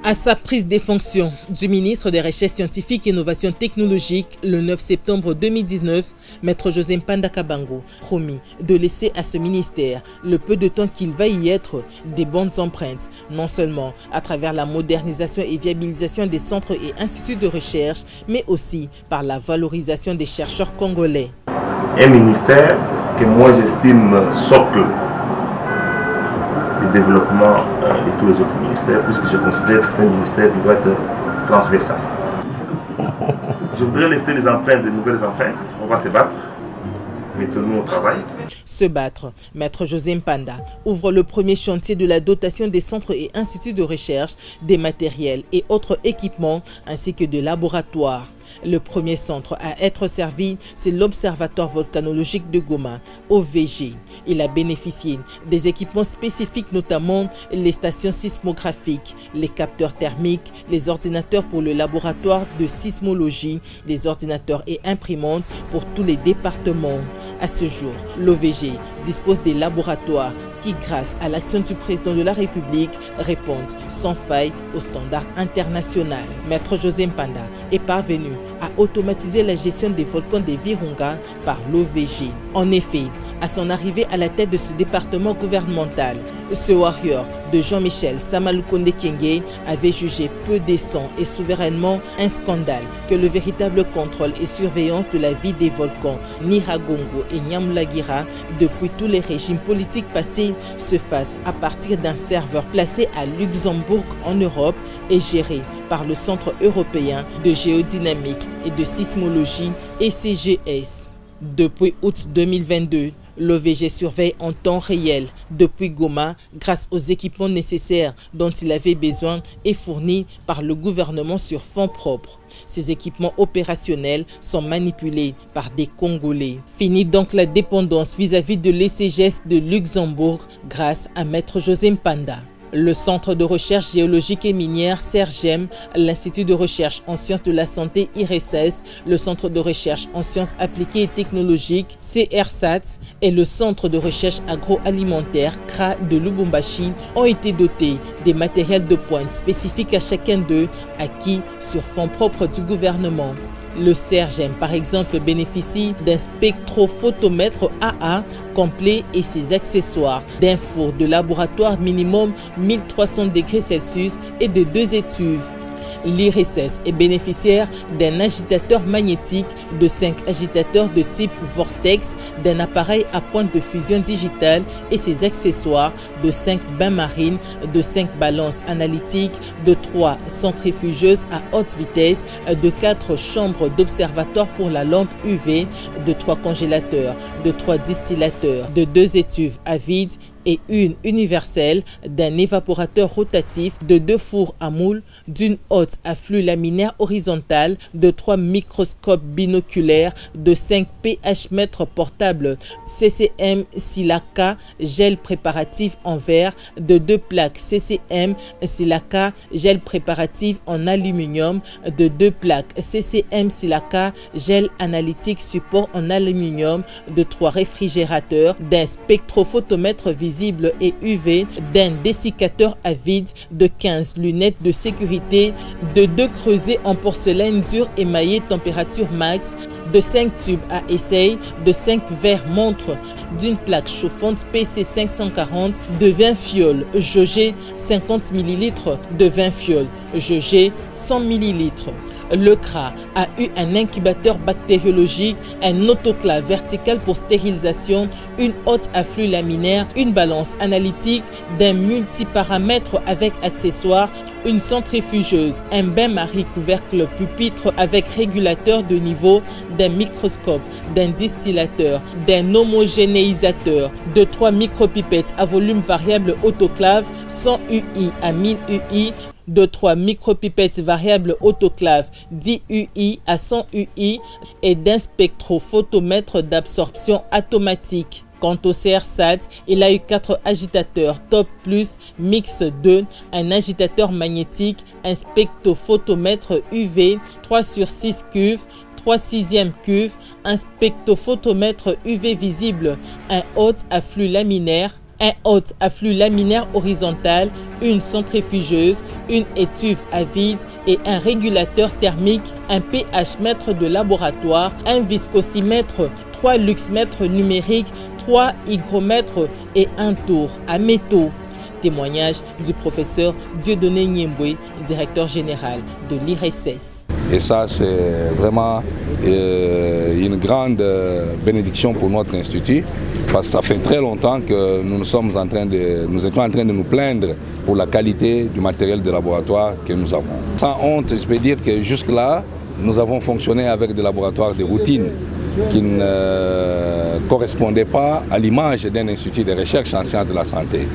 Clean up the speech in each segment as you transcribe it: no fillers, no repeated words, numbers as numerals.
À sa prise des fonctions du ministre des Recherches scientifiques et innovations technologiques le 9 septembre 2019, Maître José Mpanda Kabango promis de laisser à ce ministère le peu de temps qu'il va y être des bonnes empreintes, non seulement à travers la modernisation et viabilisation des centres et instituts de recherche, mais aussi par la valorisation des chercheurs congolais. Un ministère que moi j'estime socle le développement de tous les autres ministères, puisque je considère que c'est un ministère qui doit être transversal. Je voudrais laisser les empreintes, de nouvelles empreintes. On va se battre. Mettons-nous au travail. Se battre, Maître José Mpanda ouvre le premier chantier de la dotation des centres et instituts de recherche, des matériels et autres équipements, ainsi que de laboratoires. Le premier centre à être servi, c'est l'Observatoire volcanologique de Goma, OVG. Il a bénéficié des équipements spécifiques, notamment les stations sismographiques, les capteurs thermiques, les ordinateurs pour le laboratoire de sismologie, les ordinateurs et imprimantes pour tous les départements. À ce jour, l'OVG dispose des laboratoires qui, grâce à l'action du président de la République, répondent sans faille aux standards internationaux. Maître José Mpanda est parvenu à automatiser la gestion des volcans des Virunga par l'OVG. En effet, à son arrivée à la tête de ce département gouvernemental, ce warrior de Jean-Michel Samalukonde Kyenge avait jugé peu décent et souverainement un scandale que le véritable contrôle et surveillance de la vie des volcans Nyiragongo et Nyamulagira depuis tous les régimes politiques passés se fasse à partir d'un serveur placé à Luxembourg en Europe et géré par le Centre européen de géodynamique et de sismologie ECGS. Depuis août 2022, l'OVG surveille en temps réel depuis Goma grâce aux équipements nécessaires dont il avait besoin et fournis par le gouvernement sur fonds propres. Ces équipements opérationnels sont manipulés par des Congolais. Fini donc la dépendance vis-à-vis de l'ECGS de Luxembourg grâce à Maître José Mpanda. Le Centre de recherche géologique et minière CERGEM, l'Institut de recherche en sciences de la santé IRESS, le Centre de recherche en sciences appliquées et technologiques CRSAT et le Centre de recherche agroalimentaire CRA de Lubumbashi ont été dotés des matériels de pointe spécifiques à chacun d'eux, acquis sur fonds propres du gouvernement. Le CERGEM, par exemple, bénéficie d'un spectrophotomètre AA complet et ses accessoires, d'un four de laboratoire minimum 1300 degrés Celsius et de 2 étuves. L'IRESS est bénéficiaire d'un agitateur magnétique, de 5 agitateurs de type Vortex, d'un appareil à pointe de fusion digitale et ses accessoires, de 5 bains marines, de 5 balances analytiques, de 3 centrifugeuses à haute vitesse, de 4 chambres d'observatoire pour la lampe UV, de 3 congélateurs, de 3 distillateurs, de 2 étuves à vide et une universelle, d'un évaporateur rotatif, de 2 fours à moule, d'une haute à flux laminaire horizontal, de 3 microscopes binoculaires, de 5 pH mètres portables CCM Silica gel préparatif en verre, de 2 plaques CCM Silica gel préparatif en aluminium, de 2 plaques CCM Silica gel analytique support en aluminium, de 3 réfrigérateurs, d'un spectrophotomètre visible et UV, d'un dessiccateur à vide, de 15 lunettes de sécurité, de 2 creusets en porcelaine dure émaillée température max, de 5 tubes à essai, de 5 verres montres, d'une plaque chauffante PC 540, de 20 fioles jaugées 50 ml, de 20 fioles jaugées 100 ml. Le CRA a eu un incubateur bactériologique, un autoclave vertical pour stérilisation, une haute à flux laminaire, une balance analytique, d'un multiparamètre avec accessoires, une centrifugeuse, un bain-marie couvercle pupitre avec régulateur de niveau, d'un microscope, d'un distillateur, d'un homogénéisateur, de 3 micropipettes à volume variable autoclave 100 UI à 1000 UI, de 3 micropipettes variables autoclave 10 UI à 100 UI et d'un spectrophotomètre d'absorption automatique. Quant au CRSAT, il a eu 4 agitateurs Top Plus Mix 2, un agitateur magnétique, un spectrophotomètre UV, 3 sur 6 cuves, 3 sixièmes cuves, un spectrophotomètre UV visible, un haute à flux laminaire, Un haut afflux laminaire horizontal, une centrifugeuse, une étuve à vide et un régulateur thermique, un pH mètre de laboratoire, un viscosimètre, 3 luxmètres numériques, 3 hygromètres et un tour à métaux. Témoignage du professeur Dieudonné Niemboué, directeur général de l'IRSS. Et ça, c'est vraiment une grande bénédiction pour notre institut, parce que ça fait très longtemps que nous étions en train de nous plaindre pour la qualité du matériel de laboratoire que nous avons. Sans honte, je peux dire que jusque-là, nous avons fonctionné avec des laboratoires de routine qui ne correspondaient pas à l'image d'un institut de recherche en sciences de la santé.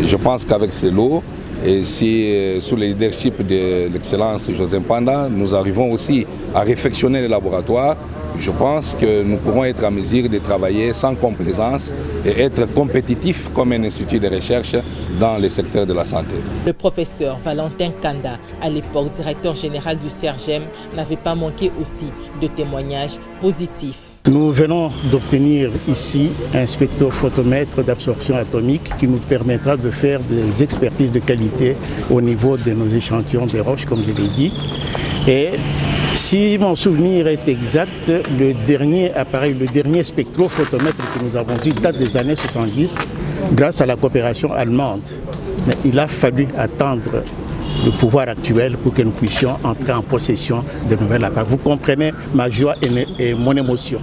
Et je pense qu'avec ces lots, et si sous le leadership de l'excellence José Mpanda, nous arrivons aussi à réfectionner les laboratoires, je pense que nous pourrons être en mesure de travailler sans complaisance et être compétitifs comme un institut de recherche dans le secteur de la santé. Le professeur Valentin Kanda, à l'époque directeur général du CERGEM, n'avait pas manqué aussi de témoignages positifs. Nous venons d'obtenir ici un spectrophotomètre d'absorption atomique qui nous permettra de faire des expertises de qualité au niveau de nos échantillons de roches, comme je l'ai dit. Et si mon souvenir est exact, le dernier appareil, le dernier spectrophotomètre que nous avons eu date des années 70 grâce à la coopération allemande. Mais il a fallu attendre le pouvoir actuel pour que nous puissions entrer en possession de nouveaux appareils. Vous comprenez ma joie et mon émotion.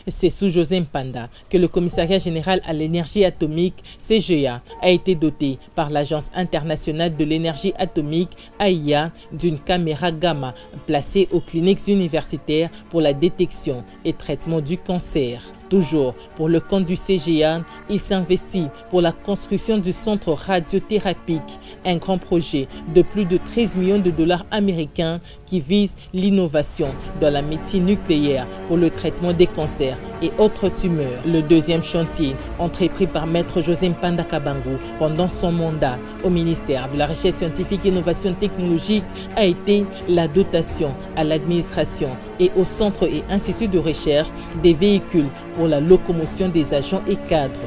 C'est sous José Mpanda que le Commissariat général à l'énergie atomique, CGA, a été doté par l'Agence internationale de l'énergie atomique, AIA, d'une caméra gamma placée aux cliniques universitaires pour la détection et traitement du cancer. Toujours pour le compte du CGA, il s'investit pour la construction du centre radiothérapique, un grand projet de plus de 13 millions de dollars américains qui vise l'innovation dans la médecine nucléaire pour le traitement des cancers et autres tumeurs. Le deuxième chantier, entrepris par Maître José Mpanda Kabango pendant son mandat au ministère de la Recherche scientifique et innovation technologique, a été la dotation à l'administration et au centre et institut de recherche des véhicules pour la locomotion des agents et cadres.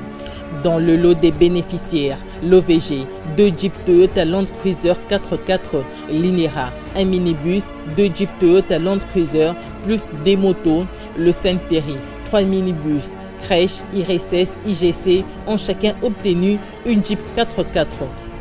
Dans le lot des bénéficiaires, l'OVG, 2 Jeep Toyota Land Cruiser 4x4 Linera, un minibus, 2 Jeep Toyota Land Cruiser, plus des motos, le Saint-Péry, 3 minibus, crèche, IRSS, IGC ont chacun obtenu une Jeep 4x4.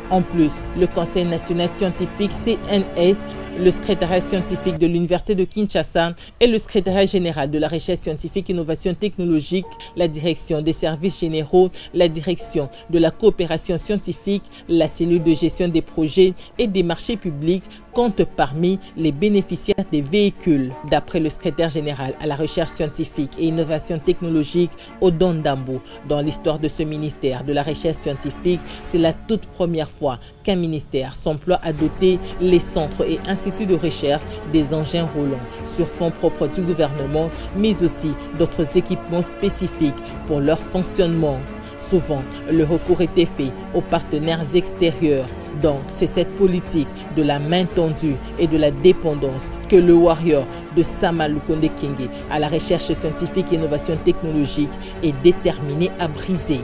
En plus, le Conseil national scientifique CNS, le secrétariat scientifique de l'Université de Kinshasa et le secrétariat général de la recherche scientifique et innovation technologique, la direction des services généraux, la direction de la coopération scientifique, la cellule de gestion des projets et des marchés publics comptent parmi les bénéficiaires des véhicules. D'après le secrétaire général à la recherche scientifique et innovation technologique, Odon Dambo, dans l'histoire de ce ministère de la recherche scientifique, c'est la toute première fois qu'un ministère s'emploie à doter les centres et instituts de recherche des engins roulants sur fonds propres du gouvernement, mais aussi d'autres équipements spécifiques pour leur fonctionnement. Souvent, le recours était fait aux partenaires extérieurs. Donc, c'est cette politique de la main tendue et de la dépendance que le warrior de Sama Lukonde Kyenge à la recherche scientifique et innovation technologique est déterminé à briser.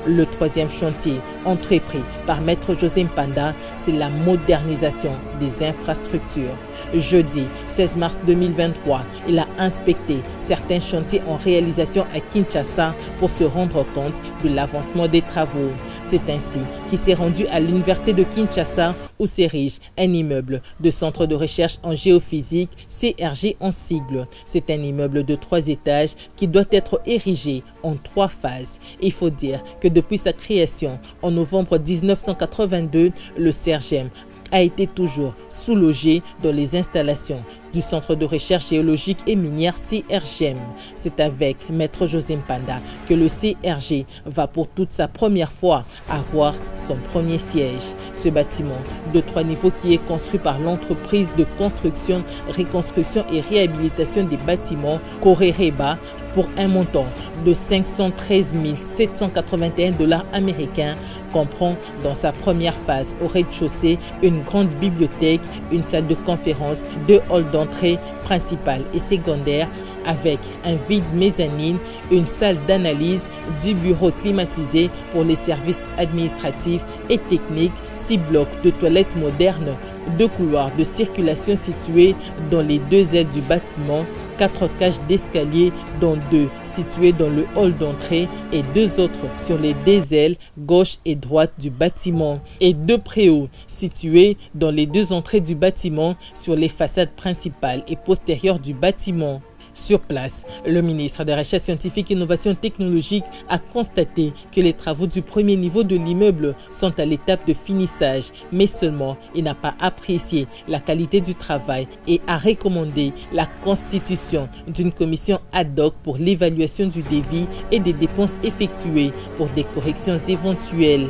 Le troisième chantier, entrepris par Maître José Mpanda, c'est la modernisation des infrastructures. Jeudi 16 mars 2023, il a inspecté certains chantiers en réalisation à Kinshasa pour se rendre compte de l'avancement des travaux. C'est ainsi qu'il s'est rendu à l'université de Kinshasa où s'érige un immeuble de centre de recherche en géophysique, CRG en sigle. C'est un immeuble de 3 étages qui doit être érigé en 3 phases. Il faut dire que depuis sa création en novembre 1982, le CERGEM a été toujours sous-logé dans les installations du Centre de recherche géologique et minière CRGM. C'est avec Maître José Mpanda que le CRG va pour toute sa première fois avoir son premier siège. Ce bâtiment de 3 niveaux qui est construit par l'entreprise de construction, reconstruction et réhabilitation des bâtiments Korereba pour un montant de 513 781 $ américains, comprend dans sa première phase au rez-de-chaussée une grande bibliothèque, une salle de conférence, 2 halls d'entrée principale et secondaire avec un vide mezzanine, une salle d'analyse, 10 bureaux climatisés pour les services administratifs et techniques, 6 blocs de toilettes modernes, 2 couloirs de circulation situés dans les 2 ailes du bâtiment, 4 cages d'escalier dont 2 situées dans le hall d'entrée et 2 autres sur les 2 ailes gauche et droite du bâtiment et 2 préaux situés dans les 2 entrées du bâtiment sur les façades principales et postérieures du bâtiment. Sur place, le ministre des Recherches scientifiques et innovations technologiques a constaté que les travaux du premier niveau de l'immeuble sont à l'étape de finissage, mais seulement il n'a pas apprécié la qualité du travail et a recommandé la constitution d'une commission ad hoc pour l'évaluation du devis et des dépenses effectuées pour des corrections éventuelles.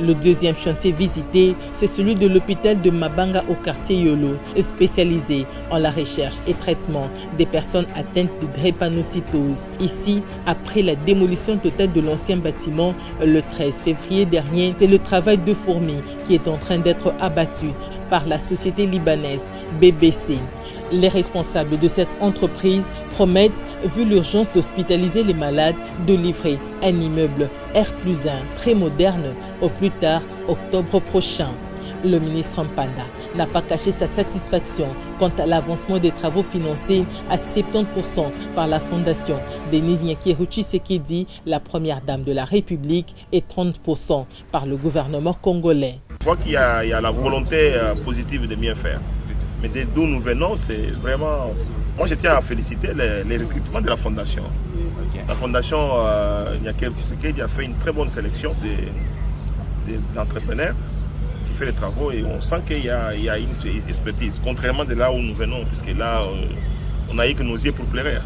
Le deuxième chantier visité, c'est celui de l'hôpital de Mabanga au quartier Yolo, spécialisé en la recherche et traitement des personnes atteintes de drépanocytose. Ici, après la démolition totale de l'ancien bâtiment le 13 février dernier, c'est le travail de fourmi qui est en train d'être abattu par la société libanaise BBC. Les responsables de cette entreprise promettent, vu l'urgence d'hospitaliser les malades, de livrer un immeuble R+1 très moderne au plus tard octobre prochain. Le ministre Mpanda n'a pas caché sa satisfaction quant à l'avancement des travaux financés à 70% par la fondation Denise Nyakeru Tshisekedi, la première dame de la République, et 30% par le gouvernement congolais. Je crois qu'il y a la volonté positive de bien faire. Mais d'où nous venons, c'est vraiment... Moi, je tiens à féliciter les recrutements de la fondation. La fondation Nyakeru Tshisekedi a fait une très bonne sélection d'entrepreneurs qui fait les travaux et on sent qu'il y a une expertise, contrairement de là où nous venons, puisque là, on a eu que nos yeux pour pleurer.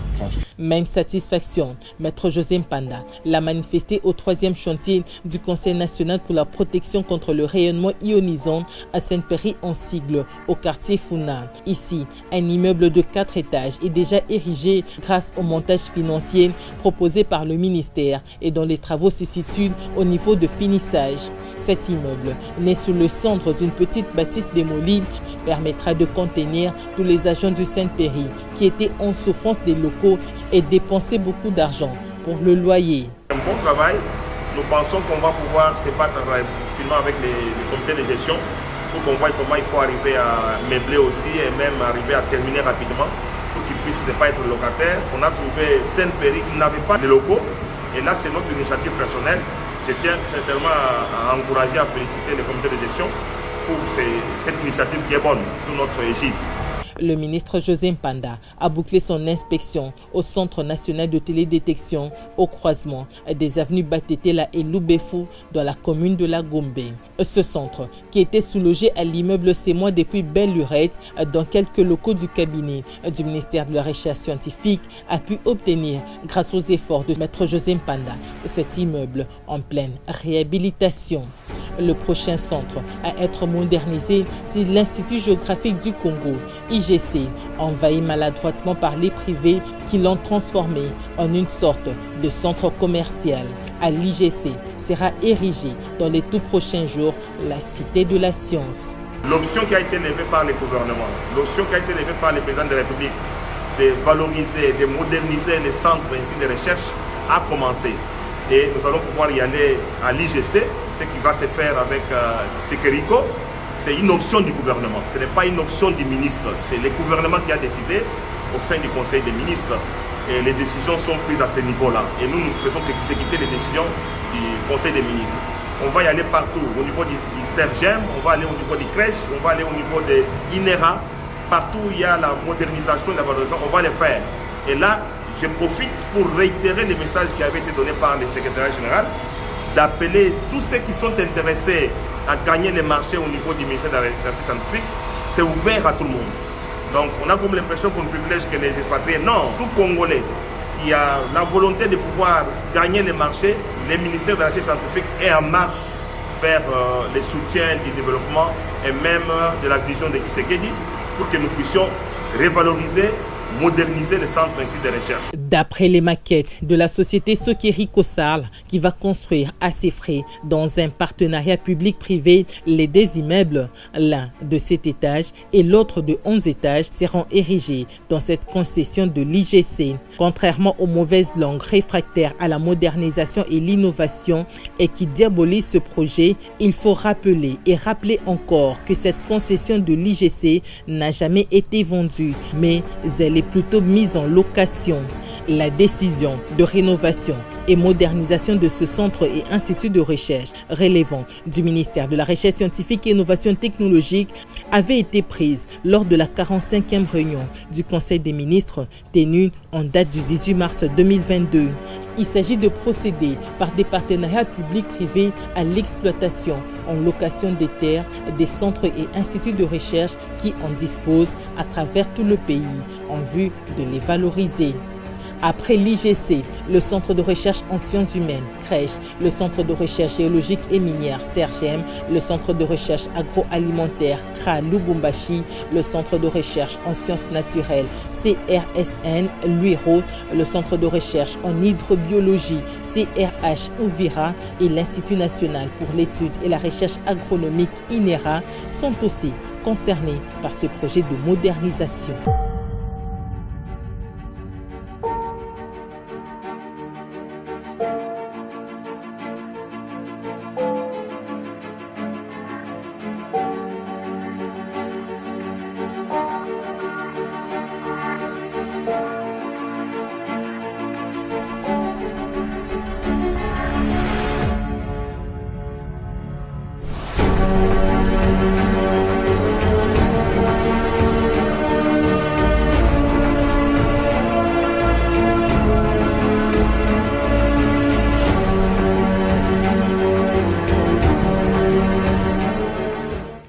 Même satisfaction, Maître José Mpanda l'a manifesté au 3e chantier du Conseil national pour la protection contre le rayonnement ionisant à Sainte-Péry en sigle, au quartier Funa. Ici, un immeuble de 4 étages est déjà érigé grâce au montage financier proposé par le ministère et dont les travaux se situent au niveau de finissage. Cet immeuble, né sous le centre d'une petite bâtisse démolie, permettra de contenir tous les agents du Sainte-Péry qui étaient en souffrance des locaux et dépensaient beaucoup d'argent pour le loyer. Un bon travail, nous pensons qu'on va pouvoir se battre rapidement avec les comités de gestion pour qu'on voie comment il faut arriver à meubler aussi et même arriver à terminer rapidement pour qu'ils puissent ne pas être locataires. On a trouvé Sainte-Péry qui n'avait pas de locaux et là c'est notre initiative personnelle. Je tiens sincèrement à encourager, à féliciter les comités de gestion pour cette initiative qui est bonne sous notre égide. Le ministre José Mpanda a bouclé son inspection au Centre national de télédétection au croisement des avenues Batetela et Lubefu dans la commune de la Gombe. Ce centre, qui était sous-logé à l'immeuble Sémois depuis belle lurette dans quelques locaux du cabinet du ministère de la Recherche scientifique, a pu obtenir, grâce aux efforts de Maître José Mpanda, cet immeuble en pleine réhabilitation. Le prochain centre à être modernisé, c'est l'Institut géographique du Congo, IGC, envahi maladroitement par les privés qui l'ont transformé en une sorte de centre commercial. À l'IGC sera érigée dans les tout prochains jours la Cité de la Science. L'option qui a été levée par les gouvernements, l'option qui a été levée par le président de la République de valoriser, de moderniser les centres de recherche a commencé. Et nous allons pouvoir y aller à l'IGC, ce qui va se faire avec Sekerico. C'est une option du gouvernement, ce n'est pas une option du ministre. C'est le gouvernement qui a décidé au sein du Conseil des ministres. Et les décisions sont prises à ce niveau-là. Et nous, nous faisons exécuter les décisions du Conseil des ministres. On va y aller partout, au niveau du CERGEM, on va aller au niveau des crèches, on va aller au niveau de l'INERA. Partout où il y a la modernisation et la valorisation, on va les faire. Et là, je profite pour réitérer les messages qui avaient été donnés par le secrétaire général, d'appeler tous ceux qui sont intéressés à gagner les marchés au niveau du ministère de la Recherche scientifique. C'est ouvert à tout le monde. Donc on a comme l'impression qu'on ne privilège que les expatriés. Non, tout Congolais qui a la volonté de pouvoir gagner les marchés, le ministère de la Recherche scientifique est en marche vers le soutien du développement et même de la vision de Tshisekedi pour que nous puissions revaloriser, moderniser les centres ainsi de recherche. D'après les maquettes de la société Sokeri Kossarl, qui va construire à ses frais, dans un partenariat public-privé, les deux immeubles, l'un de 7 étages et l'autre de 11 étages, seront érigés dans cette concession de l'IGC. Contrairement aux mauvaises langues réfractaires à la modernisation et l'innovation et qui diabolisent ce projet, il faut rappeler et rappeler encore que cette concession de l'IGC n'a jamais été vendue, mais elle est plutôt mise en location. La décision de rénovation et modernisation de ce centre et institut de recherche relevant du ministère de la Recherche scientifique et innovation technologique avait été prise lors de la 45e réunion du Conseil des ministres tenue en date du 18 mars 2022. Il s'agit de procéder par des partenariats publics-privés à l'exploitation en location des terres des centres et instituts de recherche qui en disposent à travers tout le pays en vue de les valoriser. Après l'IGC, le Centre de recherche en sciences humaines, Crèche, le Centre de recherche géologique et minière, CERGEM, le Centre de recherche agroalimentaire, CRA Lubumbashi, le Centre de recherche en sciences naturelles, CRSN, Luiro, le Centre de recherche en hydrobiologie, CRH Ouvira et l'Institut national pour l'étude et la recherche agronomique, INERA, sont aussi concernés par ce projet de modernisation.